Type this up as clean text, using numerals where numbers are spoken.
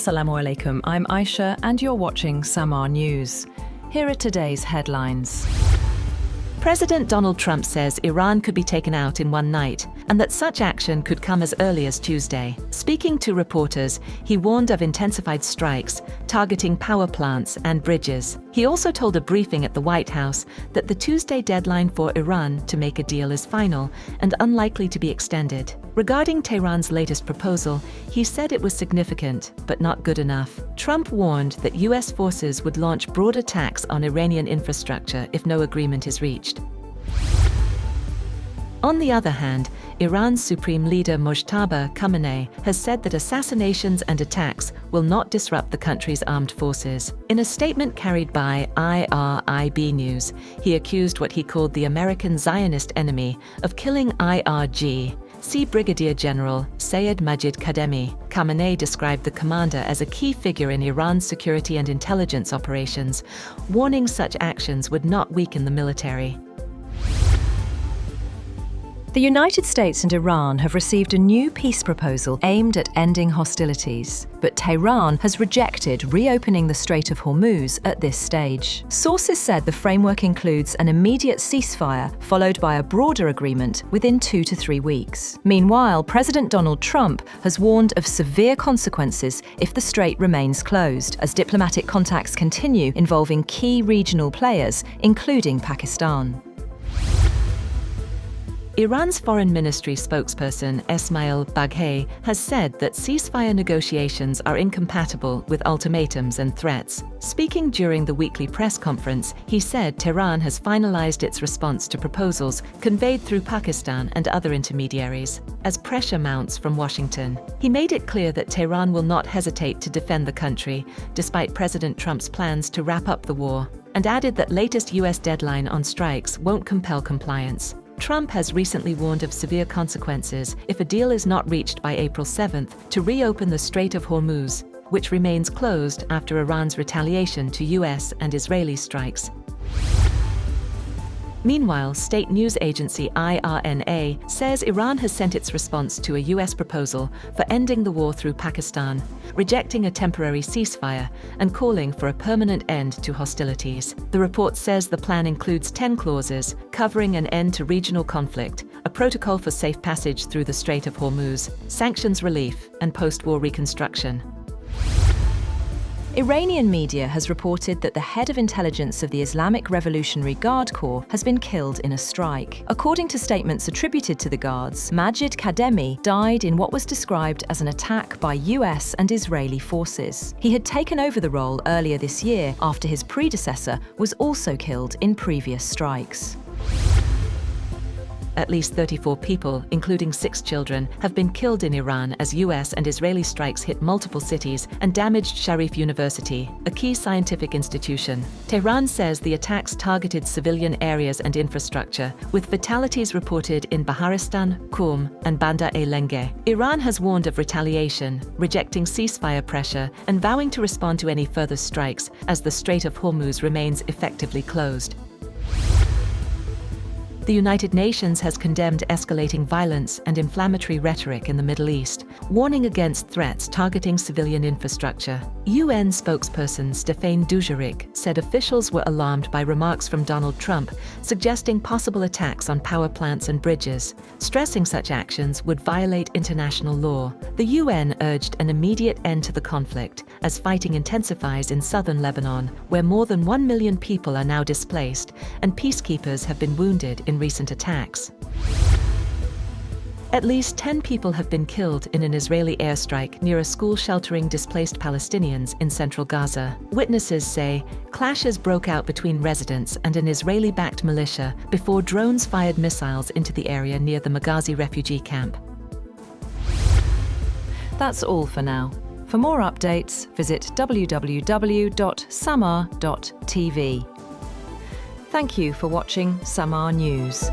Assalamu alaikum, I'm Aisha and you're watching Samar News. Here are today's headlines. President Donald Trump says Iran could be taken out in one night and that such action could come as early as Tuesday. Speaking to reporters, he warned of intensified strikes targeting power plants and bridges. He also told a briefing at the White House that the Tuesday deadline for Iran to make a deal is final and unlikely to be extended. Regarding Tehran's latest proposal, he said it was significant, but not good enough. Trump warned that US forces would launch broad attacks on Iranian infrastructure if no agreement is reached. On the other hand, Iran's supreme leader Mojtaba Khamenei has said that assassinations and attacks will not disrupt the country's armed forces. In a statement carried by IRIB News, he accused what he called the American Zionist enemy of killing IRG. See Brigadier General Sayed Majid Kademi. Khamenei described the commander as a key figure in Iran's security and intelligence operations, warning such actions would not weaken the military. The United States and Iran have received a new peace proposal aimed at ending hostilities, but Tehran has rejected reopening the Strait of Hormuz at this stage. Sources said the framework includes an immediate ceasefire followed by a broader agreement within 2 to 3 weeks. Meanwhile, President Donald Trump has warned of severe consequences if the strait remains closed, as diplomatic contacts continue involving key regional players, including Pakistan. Iran's Foreign Ministry spokesperson Esmail Baghei has said that ceasefire negotiations are incompatible with ultimatums and threats. Speaking during the weekly press conference, he said Tehran has finalized its response to proposals conveyed through Pakistan and other intermediaries, as pressure mounts from Washington. He made it clear that Tehran will not hesitate to defend the country, despite President Trump's plans to wrap up the war, and added that latest US deadline on strikes won't compel compliance. Trump has recently warned of severe consequences if a deal is not reached by April 7th to reopen the Strait of Hormuz, which remains closed after Iran's retaliation to US and Israeli strikes. Meanwhile, state news agency IRNA says Iran has sent its response to a US proposal for ending the war through Pakistan, rejecting a temporary ceasefire and calling for a permanent end to hostilities. The report says the plan includes 10 clauses covering an end to regional conflict, a protocol for safe passage through the Strait of Hormuz, sanctions relief, and post-war reconstruction. Iranian media has reported that the head of intelligence of the Islamic Revolutionary Guard Corps has been killed in a strike. According to statements attributed to the guards, Majid Kademi died in what was described as an attack by US and Israeli forces. He had taken over the role earlier this year after his predecessor was also killed in previous strikes. At least 34 people, including 6 children, have been killed in Iran as US and Israeli strikes hit multiple cities and damaged Sharif University, a key scientific institution. Tehran says the attacks targeted civilian areas and infrastructure, with fatalities reported in Baharistan, Qom, and Bandar-e-Lenge. Iran has warned of retaliation, rejecting ceasefire pressure and vowing to respond to any further strikes as the Strait of Hormuz remains effectively closed. The United Nations has condemned escalating violence and inflammatory rhetoric in the Middle East, warning against threats targeting civilian infrastructure. UN spokesperson Stéphane Dujarric said officials were alarmed by remarks from Donald Trump suggesting possible attacks on power plants and bridges, stressing such actions would violate international law. The UN urged an immediate end to the conflict as fighting intensifies in southern Lebanon, where more than 1 million people are now displaced and peacekeepers have been wounded in recent attacks. At least 10 people have been killed in an Israeli airstrike near a school sheltering displaced Palestinians in central Gaza. Witnesses say clashes broke out between residents and an Israeli-backed militia before drones fired missiles into the area near the Maghazi refugee camp. That's all for now. For more updates, visit www.samar.tv. Thank you for watching Samar News.